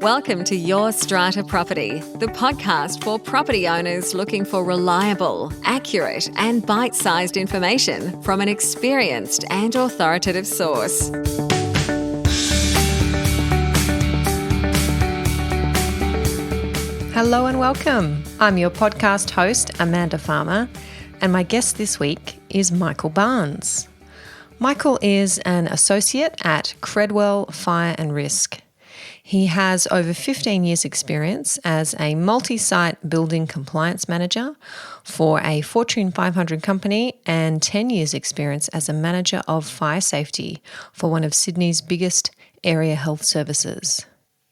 Welcome to Your Strata Property, the podcast for property owners looking for reliable, accurate, and bite-sized information from an experienced and authoritative source. Hello and welcome. I'm your podcast host, Amanda Farmer, and my guest this week is Michael Barnes. Michael is an associate at Credwell Fire and Risk. He has over 15 years' experience as a multi-site building compliance manager for a Fortune 500 company and 10 years' experience as a manager of fire safety for one of Sydney's biggest area health services.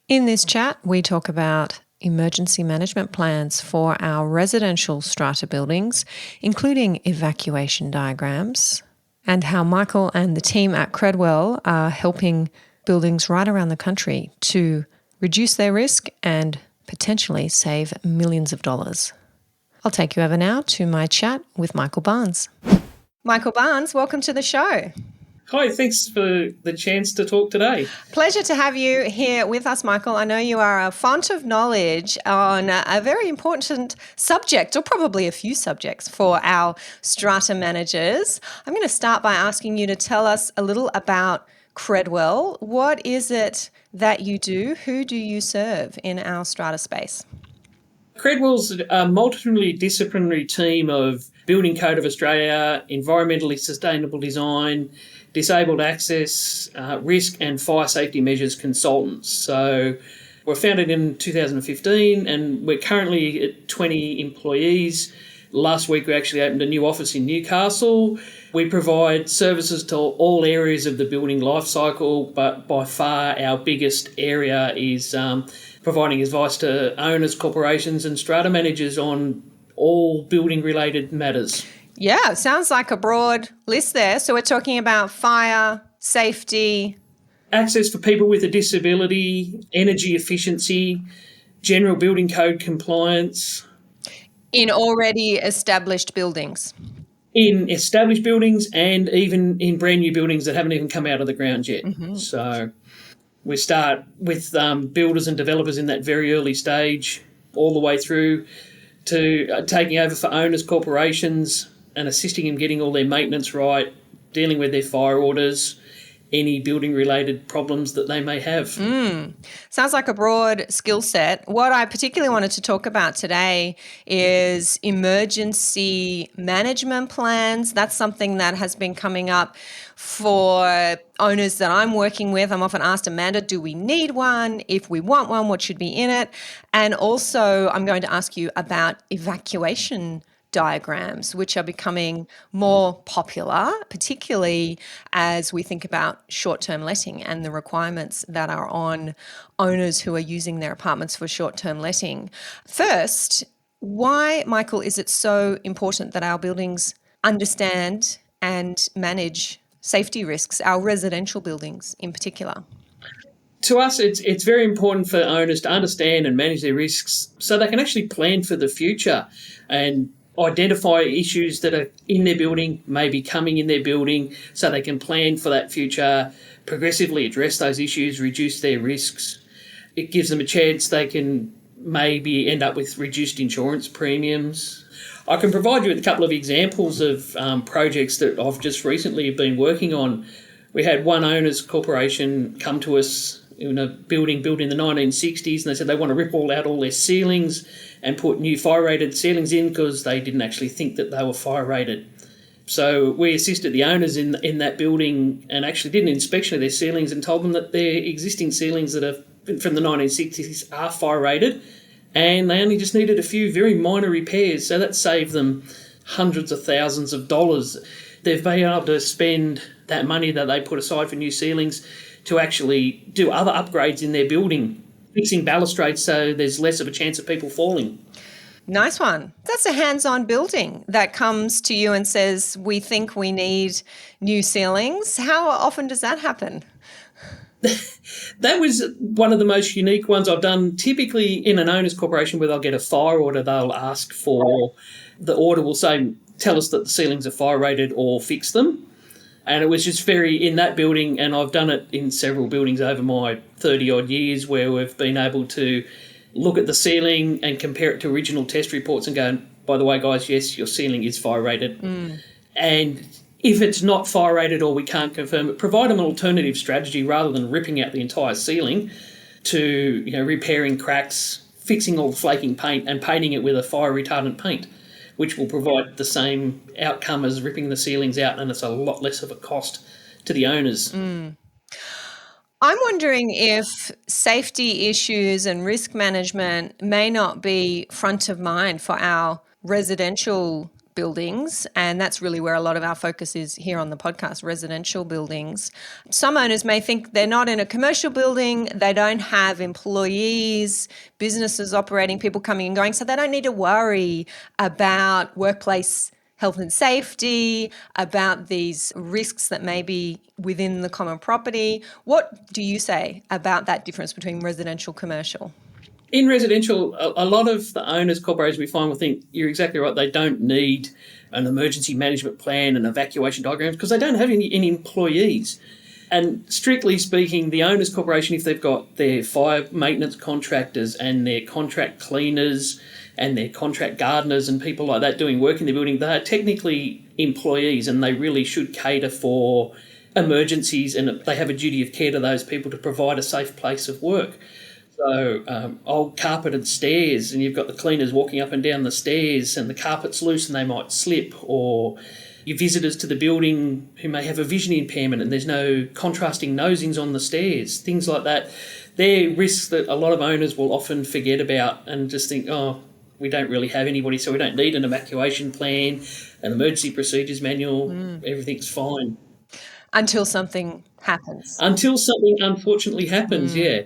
In this chat, we talk about emergency management plans for our residential strata buildings, including evacuation diagrams, and how Michael and the team at Credwell are helping buildings right around the country to reduce their risk and potentially save millions of dollars. I'll take you over now to my chat with Michael Barnes. Michael Barnes, welcome to the show. Hi, thanks for the chance to talk today. Pleasure to have you here with us, Michael. I know you are a font of knowledge on a very important subject, or probably a few subjects, for our strata managers. I'm going to start by asking you to tell us a little about Credwell. What is it that you do? Who do you serve in our strata space? Credwell's a multidisciplinary team of Building Code of Australia, environmentally sustainable design, disabled access, risk and fire safety measures consultants. So we're founded in 2015 and we're currently at 20 employees. Last week we actually opened a new office in Newcastle. We provide services to all areas of the building life cycle, but by far our biggest area is providing advice to owners, corporations and strata managers on all building-related matters. Yeah, sounds like a broad list there. So we're talking about fire, safety, access for people with a disability, energy efficiency, general building code compliance. In already established buildings. In established buildings and even in brand new buildings that haven't even come out of the ground yet. Mm-hmm. So we start with builders and developers in that very early stage, all the way through to taking over for owners, corporations, and assisting them getting all their maintenance right, dealing with their fire orders, any building-related problems that they may have. Sounds like a broad skill set. What I particularly wanted to talk about today is emergency management plans. That's something that has been coming up for owners that I'm working with. I'm often asked, Amanda, do we need one? If we want one, what should be in it? And also, I'm going to ask you about evacuation diagrams, which are becoming more popular, particularly as we think about short-term letting and the requirements that are on owners who are using their apartments for short-term letting. First, why, Michael, is it so important that our buildings understand and manage safety risks, our residential buildings in particular? To us, it's very important for owners to understand and manage their risks so they can actually plan for the future and identify issues that are in their building, maybe coming in their building, so they can plan for that future, progressively address those issues, reduce their risks. It gives them a chance they can maybe end up with reduced insurance premiums. I can provide you with a couple of examples of projects that I've just recently been working on. We had one owners corporation come to us in a building built in the 1960s, and they said they want to rip out all their ceilings and put new fire-rated ceilings in because they didn't actually think that they were fire-rated. So we assisted the owners in that building and actually did an inspection of their ceilings and told them that their existing ceilings that are from the 1960s are fire-rated, and they only just needed a few very minor repairs, so that saved them hundreds of thousands of dollars. They've been able to spend that money that they put aside for new ceilings to actually do other upgrades in their building, fixing balustrades so there's less of a chance of people falling. Nice one. That's a hands-on building that comes to you and says, we think we need new ceilings. How often does that happen? That was one of the most unique ones I've done. Typically in an owner's corporation where they'll get a fire order, they'll ask for, the order will say, tell us that the ceilings are fire rated or fix them. And it was just very in that building, and I've done it in several buildings over my 30 odd years, where we've been able to look at the ceiling and compare it to original test reports and go, by the way, guys, yes, your ceiling is fire rated. And if it's not fire rated or we can't confirm it, provide them an alternative strategy rather than ripping out the entire ceiling to, repairing cracks, fixing all the flaking paint and painting it with a fire retardant paint, which will provide the same outcome as ripping the ceilings out, and it's a lot less of a cost to the owners. I'm wondering if safety issues and risk management may not be front of mind for our residential buildings, and that's really where a lot of our focus is here on the podcast, residential buildings. Some owners may think they're not in a commercial building, they don't have employees, businesses operating, people coming and going, so they don't need to worry about workplace health and safety, about these risks that may be within the common property. What do you say about that difference between residential and commercial? In residential, a lot of the owners, corporations we find will think you're exactly right. They don't need an emergency management plan and evacuation diagrams because they don't have any employees. And strictly speaking, the owners corporation, if they've got their fire maintenance contractors and their contract cleaners and their contract gardeners and people like that doing work in the building, they are technically employees and they really should cater for emergencies, and they have a duty of care to those people to provide a safe place of work. So old carpeted stairs, and you've got the cleaners walking up and down the stairs and the carpet's loose and they might slip, or your visitors to the building who may have a vision impairment and there's no contrasting nosings on the stairs, things like that. They're risks that a lot of owners will often forget about and just think, we don't really have anybody, so we don't need an evacuation plan, an emergency procedures manual, everything's fine. Until something happens. Until something unfortunately happens, yeah.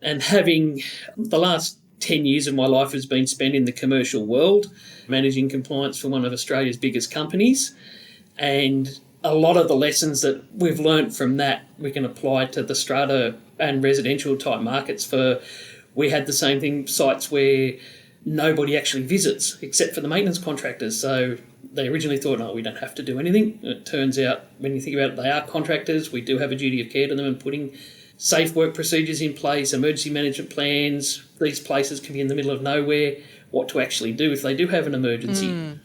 And having the last 10 years of my life has been spent in the commercial world, managing compliance for one of Australia's biggest companies. And a lot of the lessons that we've learnt from that, we can apply to the strata and residential type markets. We had the same thing, sites where nobody actually visits except for the maintenance contractors. So they originally thought, we don't have to do anything. And it turns out, when you think about it, they are contractors. We do have a duty of care to them and putting safe work procedures in place, emergency management plans. These places can be in the middle of nowhere, what to actually do if they do have an emergency.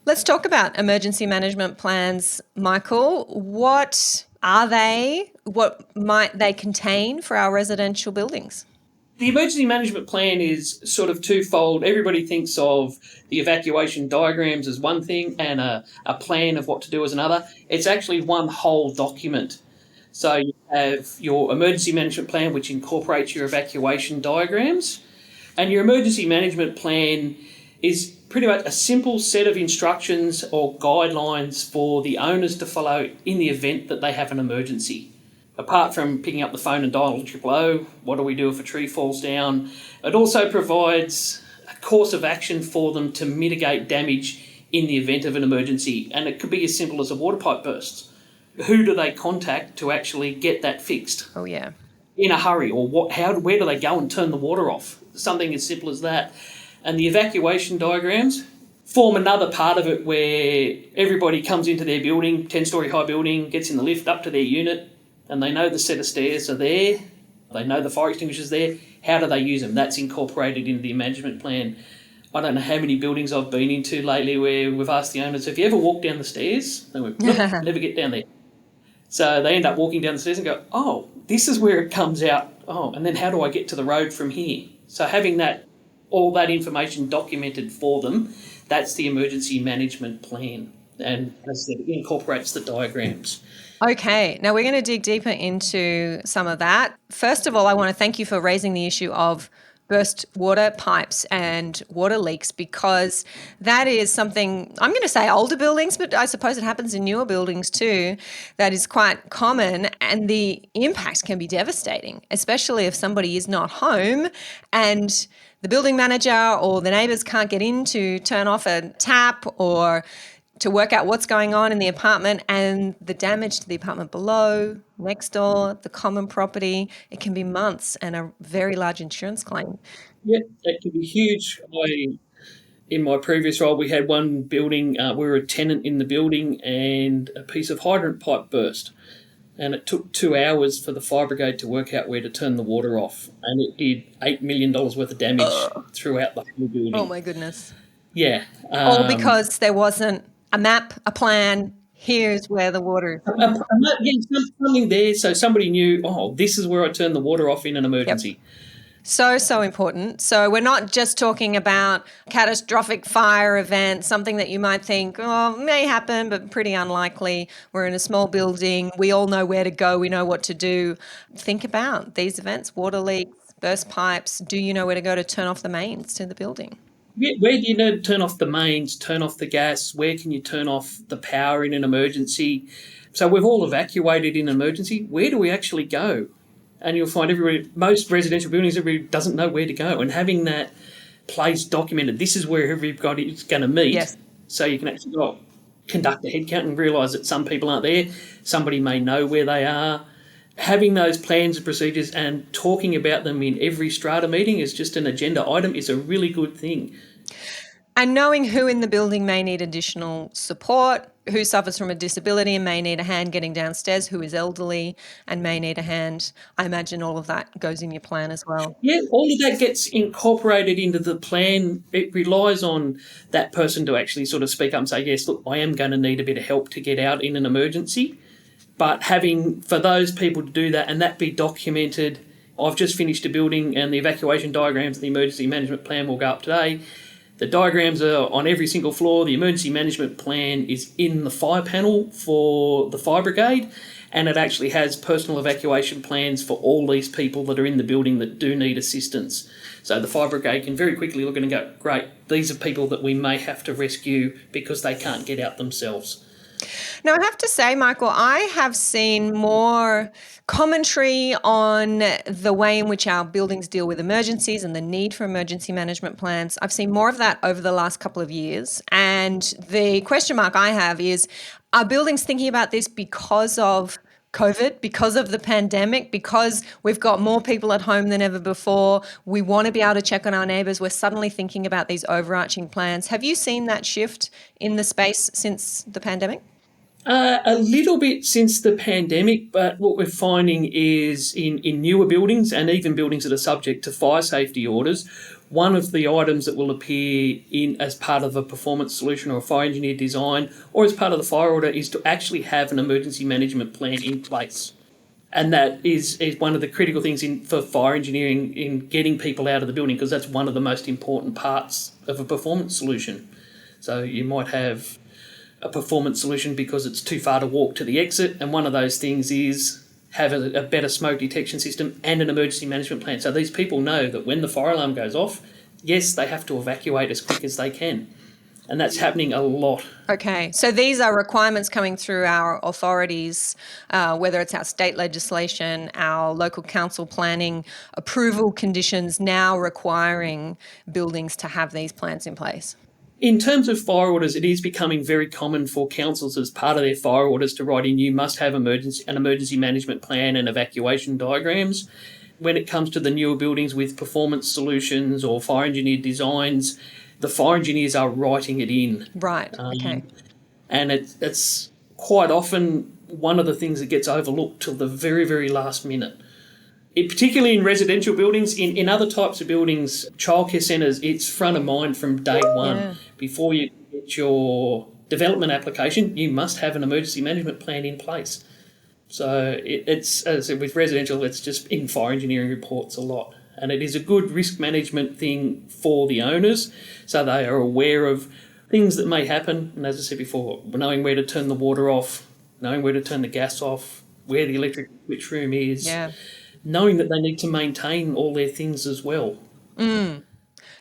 Let's talk about emergency management plans, Michael. What are they? What might they contain for our residential buildings? The emergency management plan is sort of twofold. Everybody thinks of the evacuation diagrams as one thing and a plan of what to do as another. It's actually one whole document. So you have your emergency management plan, which incorporates your evacuation diagrams, and your emergency management plan is pretty much a simple set of instructions or guidelines for the owners to follow in the event that they have an emergency. Apart from picking up the phone and dialing 000, what do we do if a tree falls down? It also provides a course of action for them to mitigate damage in the event of an emergency, and it could be as simple as a water pipe bursts. Who do they contact to actually get that fixed? Oh, yeah. In a hurry, or where do they go and turn the water off? Something as simple as that. And the evacuation diagrams form another part of it, where everybody comes into their building, 10-storey high building, gets in the lift up to their unit, and they know the set of stairs are there. They know the fire extinguisher's there. How do they use them? That's incorporated into the management plan. I don't know how many buildings I've been into lately where we've asked the owners, have you ever walked down the stairs? They went, nope, never get down there. So they end up walking down the stairs and go, this is where it comes out. And then how do I get to the road from here? So having all that information documented for them, that's the emergency management plan. And as I said, it incorporates the diagrams. Okay, now we're going to dig deeper into some of that. First of all, I want to thank you for raising the issue of burst water pipes and water leaks, because that is something, I'm going to say older buildings, but I suppose it happens in newer buildings too, that is quite common, and the impact can be devastating, especially if somebody is not home and the building manager or the neighbours can't get in to turn off a tap or to work out what's going on in the apartment, and the damage to the apartment below, next door, the common property. It can be months and a very large insurance claim. Yeah, that can be huge. In my previous role, we had one building, we were a tenant in the building, and a piece of hydrant pipe burst. And it took 2 hours for the fire brigade to work out where to turn the water off. And it did $8 million worth of damage throughout the whole building. Oh, my goodness. Yeah. All because there wasn't a map, a plan. Here's where the water is. Something there. So somebody knew, this is where I turn the water off in an emergency. Yep. So important. So we're not just talking about catastrophic fire event, something that you might think, may happen, but pretty unlikely. We're in a small building. We all know where to go. We know what to do. Think about these events, water leaks, burst pipes. Do you know where to go to turn off the mains to the building? Where do you know to turn off the mains, turn off the gas? Where can you turn off the power in an emergency? So we've all evacuated in an emergency. Where do we actually go? And you'll find most residential buildings, everybody doesn't know where to go. And having that place documented, this is where everybody is going to meet. Yes. So you can actually conduct a head count and realise that some people aren't there. Somebody may know where they are. Having those plans and procedures and talking about them in every strata meeting as just an agenda item is a really good thing. And knowing who in the building may need additional support, who suffers from a disability and may need a hand getting downstairs, who is elderly and may need a hand. I imagine all of that goes in your plan as well. Yeah, all of that gets incorporated into the plan. It relies on that person to actually sort of speak up and say, yes, look, I am going to need a bit of help to get out in an emergency. But for those people to do that and that be documented, I've just finished a building and the evacuation diagrams of the emergency management plan will go up today. The diagrams are on every single floor. The emergency management plan is in the fire panel for the fire brigade, and it actually has personal evacuation plans for all these people that are in the building that do need assistance. So the fire brigade can very quickly look at it and go, great, these are people that we may have to rescue because they can't get out themselves. Now, I have to say, Michael, I have seen more commentary on the way in which our buildings deal with emergencies and the need for emergency management plans. I've seen more of that over the last couple of years. And the question mark I have is, are buildings thinking about this because of COVID, because of the pandemic, because we've got more people at home than ever before? We want to be able to check on our neighbours. We're suddenly thinking about these overarching plans. Have you seen that shift in the space since the pandemic? A little bit since the pandemic, but what we're finding is in newer buildings and even buildings that are subject to fire safety orders, one of the items that will appear in as part of a performance solution or a fire engineer design or as part of the fire order is to actually have an emergency management plan in place. And that is one of the critical things for fire engineering in getting people out of the building, because that's one of the most important parts of a performance solution. So you might have a performance solution because it's too far to walk to the exit, and one of those things is have a better smoke detection system and an emergency management plan. So these people know that when the fire alarm goes off, yes, they have to evacuate as quick as they can. And that's happening a lot. Okay, so these are requirements coming through our authorities, whether it's our state legislation, our local council planning, approval conditions now requiring buildings to have these plans in place. In terms of fire orders, it is becoming very common for councils as part of their fire orders to write in, you must have an emergency management plan and evacuation diagrams. When it comes to the newer buildings with performance solutions or fire engineered designs, the fire engineers are writing it in. Right, okay. And it's quite often one of the things that gets overlooked till the very, very last minute. Particularly in residential buildings, in other types of buildings, childcare centres, it's front of mind from day one. Yeah. Before you get your development application, you must have an emergency management plan in place. So it's, as I said, with residential, it's just in fire engineering reports a lot. And it is a good risk management thing for the owners, so they are aware of things that may happen. And as I said before, knowing where to turn the water off, knowing where to turn the gas off, where the electric switch room is. Yeah. Knowing that they need to maintain all their things as well.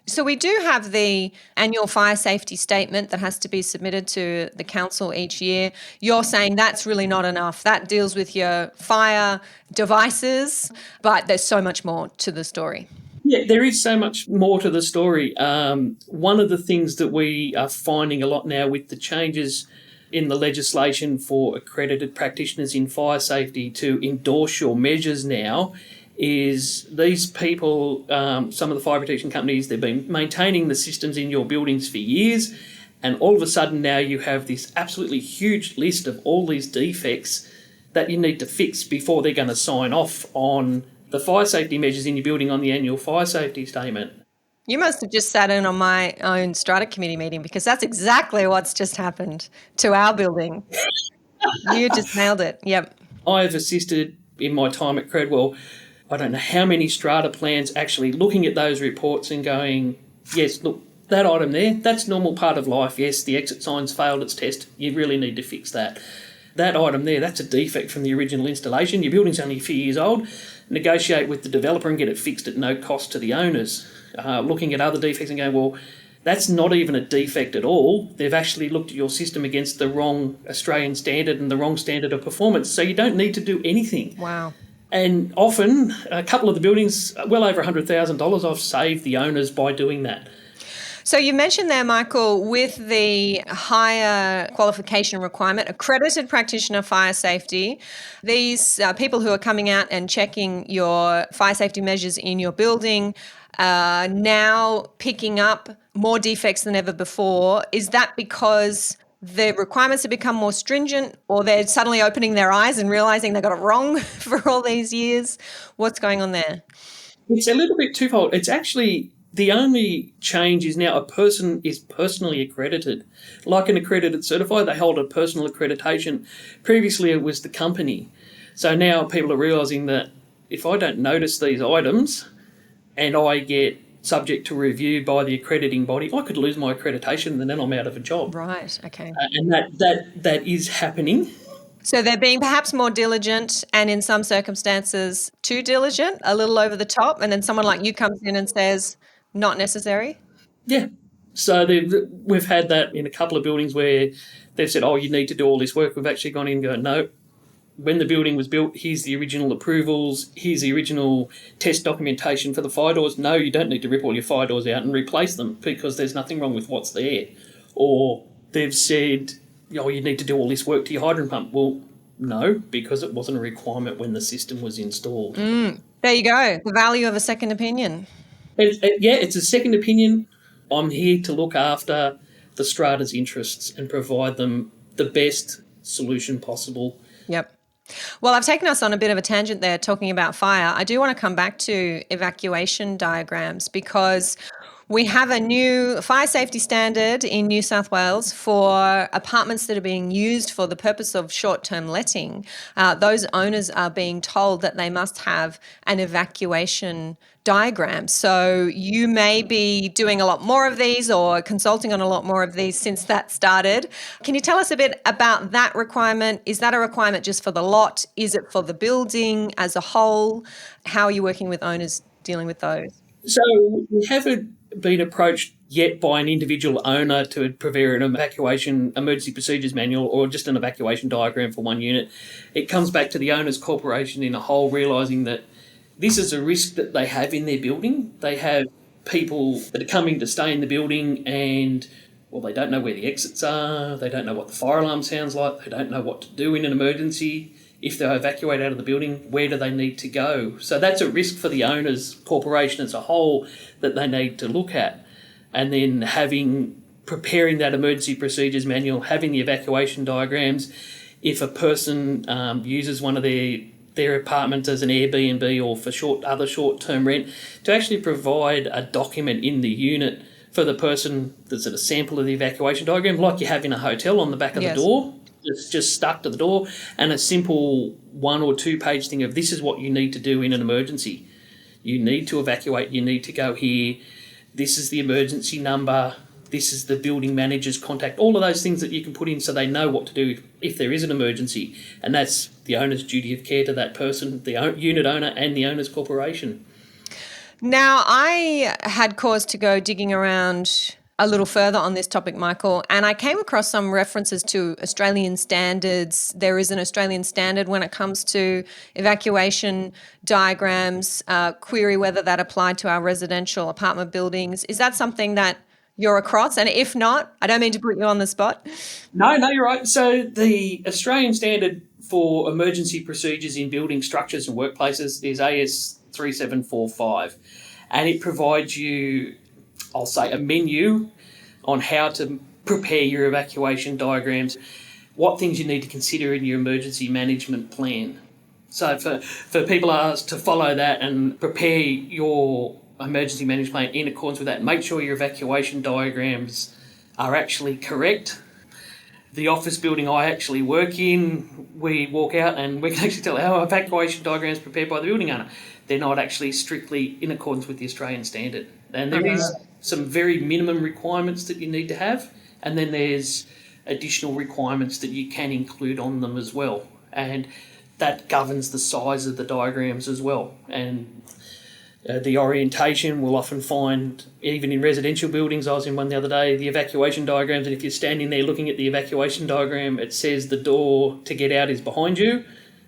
So we do have the annual fire safety statement that has to be submitted to the council each year. You're saying that's really not enough. That deals with your fire devices, but there's so much more to the story. Yeah, there is so much more to the story. One of the things that we are finding a lot now with the changes in the legislation for accredited practitioners in fire safety to endorse your measures now is these people, some of the fire protection companies, they've been maintaining the systems in your buildings for years, and all of a sudden now you have this absolutely huge list of all these defects that you need to fix before they're going to sign off on the fire safety measures in your building on the annual fire safety statement. You must have just sat in on my own strata committee meeting, because that's exactly what's just happened to our building. You just nailed it. Yep. I've assisted in my time at Credwell, I don't know how many strata plans actually looking at those reports and going, yes, look, that item there, that's normal part of life. Yes, the exit sign's failed its test. You really need to fix that. That item there, that's a defect from the original installation. Your building's only a few years old. Negotiate with the developer and get it fixed at no cost to the owners. Looking at other defects and going, well, that's not even a defect at all. They've actually looked at your system against the wrong Australian standard and the wrong standard of performance. So you don't need to do anything. Wow. And often, a couple of the buildings, well over $100,000, I've saved the owners by doing that. So you mentioned there, Michael, with the higher qualification requirement, accredited practitioner fire safety, these people who are coming out and checking your fire safety measures in your building are now picking up more defects than ever before. Is that because the requirements have become more stringent, or they're suddenly opening their eyes and realising they got it wrong for all these years? What's going on there? It's a little bit twofold. It's actually the only change is now a person is personally accredited. Like an accredited certified, they hold a personal accreditation. Previously, it was the company. So now people are realising that if I don't notice these items and I get subject to review by the accrediting body, I could lose my accreditation and then I'm out of a job. Right, okay. And that is happening. So they're being perhaps more diligent, and in some circumstances too diligent, a little over the top, and then someone like you comes in and says, not necessary? Yeah. So we've had that in a couple of buildings where they've said, oh, you need to do all this work. We've actually gone in and go, no, when the building was built, here's the original approvals, here's the original test documentation for the fire doors. No, you don't need to rip all your fire doors out and replace them because there's nothing wrong with what's there. Or they've said, oh, you need to do all this work to your hydrant pump. Well, no, because it wasn't a requirement when the system was installed. There you go, the value of a second opinion. It's a second opinion. I'm here to look after the strata's interests and provide them the best solution possible. Yep. Well, I've taken us on a bit of a tangent there talking about fire. I do want to come back to evacuation diagrams, because we have a new fire safety standard in New South Wales for apartments that are being used for the purpose of short-term letting. Those owners are being told that they must have an evacuation diagram. So you may be doing a lot more of these or consulting on a lot more of these since that started. Can you tell us a bit about that requirement? Is that a requirement just for the lot? Is it for the building as a whole? How are you working with owners dealing with those? So we haven't been approached yet by an individual owner to prepare an evacuation emergency procedures manual or just an evacuation diagram for one unit. It comes back to the owner's corporation in a whole, realising that this is a risk that they have in their building. They have people that are coming to stay in the building and, well, they don't know where the exits are, they don't know what the fire alarm sounds like, they don't know what to do in an emergency. If they evacuate out of the building, where do they need to go? So that's a risk for the owner's corporation as a whole that they need to look at. And then preparing that emergency procedures manual, having the evacuation diagrams, if a person uses one of their apartment as an Airbnb or for other short-term rent, to actually provide a document in the unit for the person that's at a sample of the evacuation diagram, like you have in a hotel on the back of the door. It's just stuck to the door, and a simple 1 or 2 page thing of this is what you need to do in an emergency. You need to evacuate, you need to go here, this is the emergency number, this is the building manager's contact, all of those things that you can put in so they know what to do if there is an emergency. And that's the owner's duty of care to that person, the unit owner and the owner's corporation. Now, I had cause to go digging around a little further on this topic, Michael, and I came across some references to Australian standards. There is an Australian standard when it comes to evacuation diagrams. Query whether that applied to our residential apartment buildings. Is that something that you're across? And if not, I don't mean to put you on the spot. No, you're right. So the Australian standard for emergency procedures in building structures and workplaces is AS 3745. And it provides you, I'll say, a menu on how to prepare your evacuation diagrams, what things you need to consider in your emergency management plan. So for people to follow that and prepare your emergency management plan in accordance with that, make sure your evacuation diagrams are actually correct. The office building I actually work in, we walk out and we can actually tell our evacuation diagrams prepared by the building owner. They're not actually strictly in accordance with the Australian standard. And there is some very minimum requirements that you need to have, and then there's additional requirements that you can include on them as well. And that governs the size of the diagrams as well. And the orientation, we'll often find, even in residential buildings, I was in one the other day, the evacuation diagrams, and if you're standing there looking at the evacuation diagram, it says the door to get out is behind you,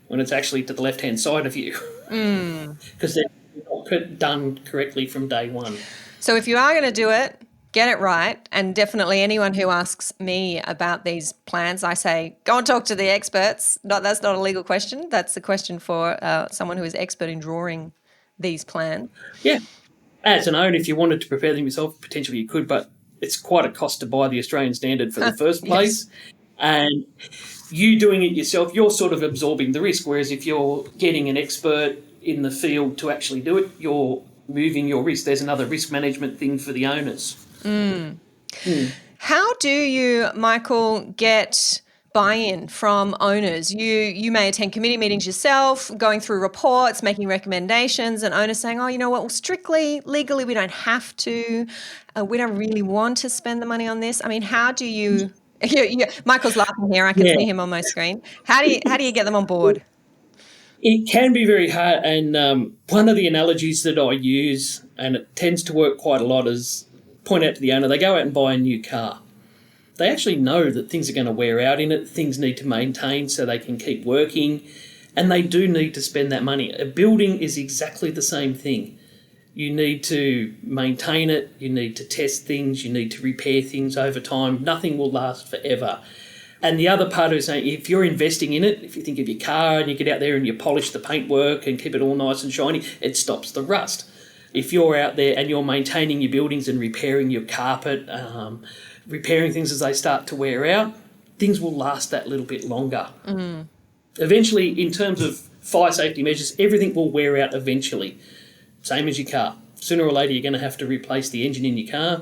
when it's actually to the left-hand side of you. Because they're not done correctly from day one. So if you are going to do it, get it right. And definitely anyone who asks me about these plans, I say, go and talk to the experts. That's not a legal question. That's a question for someone who is expert in drawing these plans. Yeah. As an owner, if you wanted to prepare them yourself, potentially you could, but it's quite a cost to buy the Australian standard for the first place. Yes. And you doing it yourself, you're sort of absorbing the risk, whereas if you're getting an expert in the field to actually do it, you're moving your risk. There's another risk management thing for the owners. How do you, Michael, get buy-in from owners? You may attend committee meetings yourself, going through reports, making recommendations, and owners saying, oh, you know what, well, strictly, legally, we don't have to. We don't really want to spend the money on this. I mean, how do you... Michael's laughing here. I can see him on my screen. How do you get them on board? It can be very hard, and one of the analogies that I use, and it tends to work quite a lot, is point out to the owner, they go out and buy a new car. They actually know that things are going to wear out in it, things need to maintain so they can keep working, and they do need to spend that money. A building is exactly the same thing. You need to maintain it, you need to test things, you need to repair things over time. Nothing will last forever. And the other part is saying, if you're investing in it, if you think of your car and you get out there and you polish the paintwork and keep it all nice and shiny, it stops the rust. If you're out there and you're maintaining your buildings and repairing your carpet, repairing things as they start to wear out, things will last that little bit longer. Eventually, in terms of fire safety measures, everything will wear out eventually. Same as your car. Sooner or later, you're going to have to replace the engine in your car.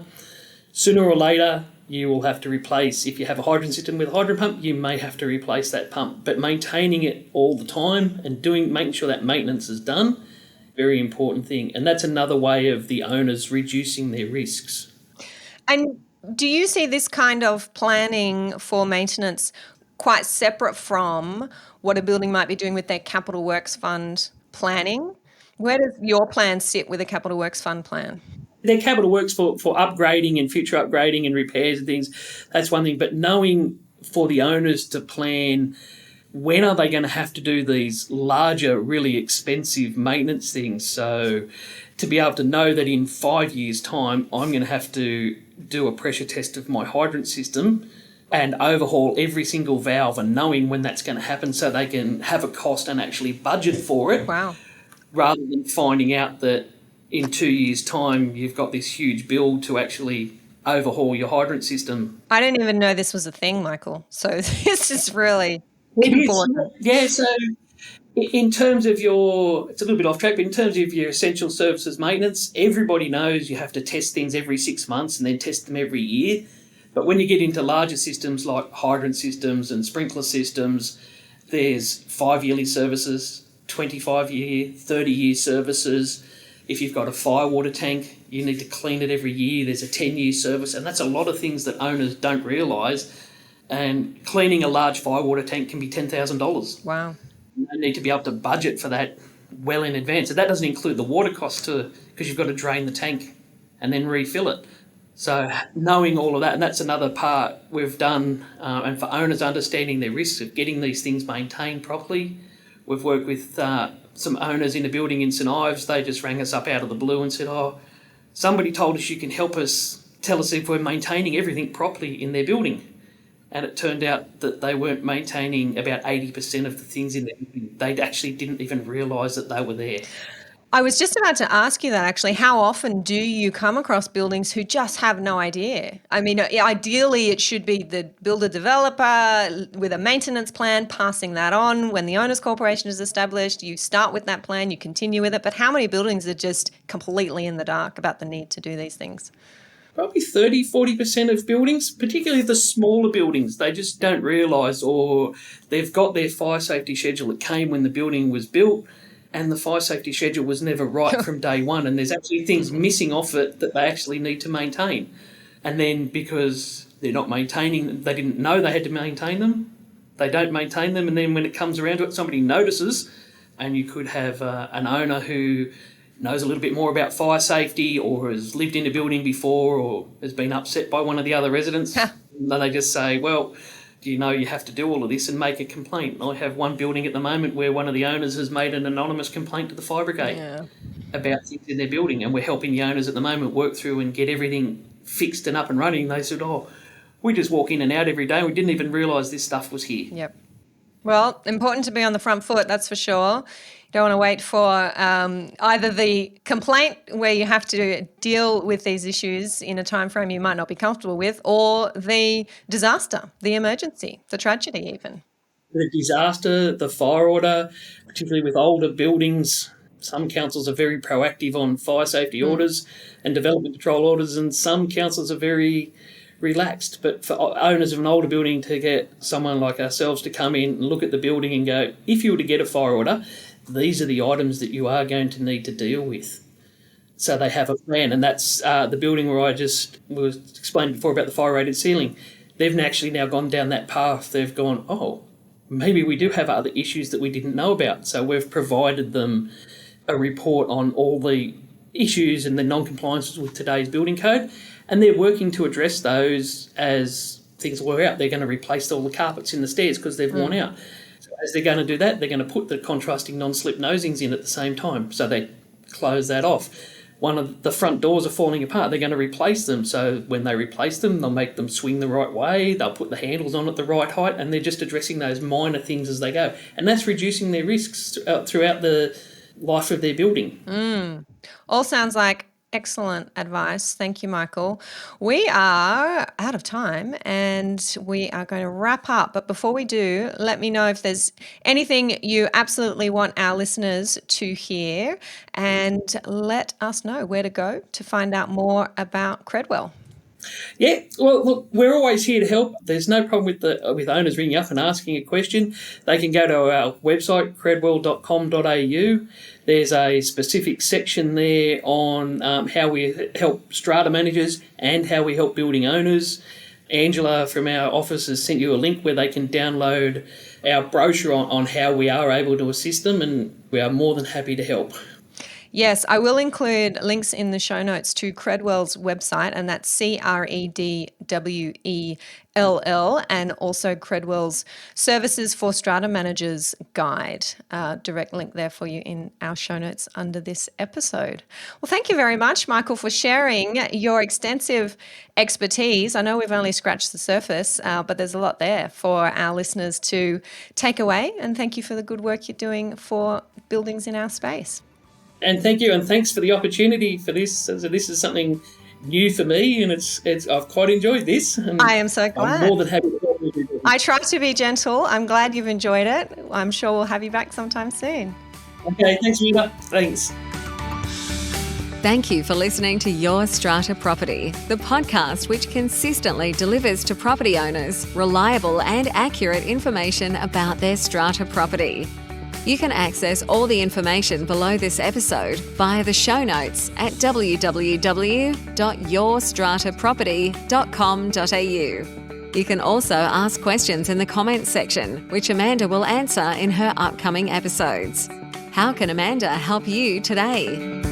Sooner or later, you will have to replace, if you have a hydrant system with a hydrant pump, you may have to replace that pump. But maintaining it all the time and making sure that maintenance is done, very important thing. And that's another way of the owners reducing their risks. And do you see this kind of planning for maintenance quite separate from what a building might be doing with their capital works fund planning? Where does your plan sit with a capital works fund plan? Their capital works for upgrading and future upgrading and repairs and things, that's one thing. But knowing for the owners to plan, when are they going to have to do these larger, really expensive maintenance things? So to be able to know that in 5 years' time, I'm going to have to do a pressure test of my hydrant system and overhaul every single valve, and knowing when that's going to happen so they can have a cost and actually budget for it. Wow. Rather than finding out that in 2 years' time you've got this huge bill to actually overhaul your hydrant system. I didn't even know this was a thing, Michael. So this is really important. Yeah, so in terms of it's a little bit off track, but in terms of your essential services maintenance, everybody knows you have to test things every 6 months and then test them every year. But when you get into larger systems like hydrant systems and sprinkler systems, there's 5-yearly services, 25-year, 30-year services. If you've got a fire water tank, you need to clean it every year. There's a 10-year service, and that's a lot of things that owners don't realise. And cleaning a large fire water tank can be $10,000. Wow. You need to be able to budget for that well in advance. And that doesn't include the water costs because you've got to drain the tank and then refill it. So knowing all of that, and that's another part we've done, and for owners understanding their risks of getting these things maintained properly. We've worked with some owners in a building in St Ives. They just rang us up out of the blue and said, somebody told us you can help us, tell us if we're maintaining everything properly in their building. And it turned out that they weren't maintaining about 80% of the things in their building. They actually didn't even realise that they were there. I was just about to ask you that actually. How often do you come across buildings who just have no idea? I mean, ideally it should be the builder developer with a maintenance plan, passing that on. When the owners corporation is established, you start with that plan, you continue with it. But how many buildings are just completely in the dark about the need to do these things? Probably 30-40% of buildings, particularly the smaller buildings, they just don't realise, or they've got their fire safety schedule that came when the building was built, and the fire safety schedule was never right from day one, and there's actually things missing off it that they actually need to maintain. And then because they're not maintaining them, they didn't know they had to maintain them, they don't maintain them, and then when it comes around to it, somebody notices, and you could have an owner who knows a little bit more about fire safety or has lived in a building before or has been upset by one of the other residents. And then they just say, well, do you know you have to do all of this, and make a complaint. I have one building at the moment where one of the owners has made an anonymous complaint to the fire brigade about things in their building, and we're helping the owners at the moment work through and get everything fixed and up and running. They said, we just walk in and out every day. We didn't even realise this stuff was here. Yep. Well, important to be on the front foot, that's for sure. You don't want to wait for either the complaint where you have to deal with these issues in a time frame you might not be comfortable with, or the disaster, the emergency, the tragedy even. The disaster, the fire order, particularly with older buildings. Some councils are very proactive on fire safety orders and development control orders, and some councils are very relaxed. But for owners of an older building to get someone like ourselves to come in and look at the building and go, if you were to get a fire order, these are the items that you are going to need to deal with. So they have a plan, and that's the building where I just was explaining before about the fire-rated ceiling. They've actually now gone down that path. They've gone, maybe we do have other issues that we didn't know about. So we've provided them a report on all the issues and the non-compliances with today's building code, and they're working to address those as things wear out. They're going to replace all the carpets in the stairs because they've worn out. So as they're going to do that, they're going to put the contrasting non-slip nosings in at the same time. So they close that off. One of the front doors are falling apart. They're going to replace them. So when they replace them, they'll make them swing the right way. They'll put the handles on at the right height, and they're just addressing those minor things as they go. And that's reducing their risks throughout the life of their building. All sounds like excellent advice. Thank you, Michael. We are out of time and we are going to wrap up. But before we do, let me know if there's anything you absolutely want our listeners to hear, and let us know where to go to find out more about Credwell. Yeah, well, look, we're always here to help. There's no problem with owners ringing up and asking a question. They can go to our website, credwell.com.au. There's a specific section there on how we help strata managers and how we help building owners. Angela from our office has sent you a link where they can download our brochure on how we are able to assist them, and we are more than happy to help. Yes, I will include links in the show notes to Credwell's website, and that's CREDWELL, and also Credwell's Services for Strata Managers Guide. Direct link there for you in our show notes under this episode. Well, thank you very much, Michael, for sharing your extensive expertise. I know we've only scratched the surface, but there's a lot there for our listeners to take away, and thank you for the good work you're doing for buildings in our space. And thank you, and thanks for the opportunity for this. So this is something new for me, and it's I've quite enjoyed this. And I am so glad. I'm more than happy to help you. I try to be gentle. I'm glad you've enjoyed it. I'm sure we'll have you back sometime soon. Okay, thanks, Rita. Thanks. Thank you for listening to Your Strata Property, the podcast which consistently delivers to property owners reliable and accurate information about their strata property. You can access all the information below this episode via the show notes at www.yourstrataproperty.com.au. You can also ask questions in the comments section, which Amanda will answer in her upcoming episodes. How can Amanda help you today?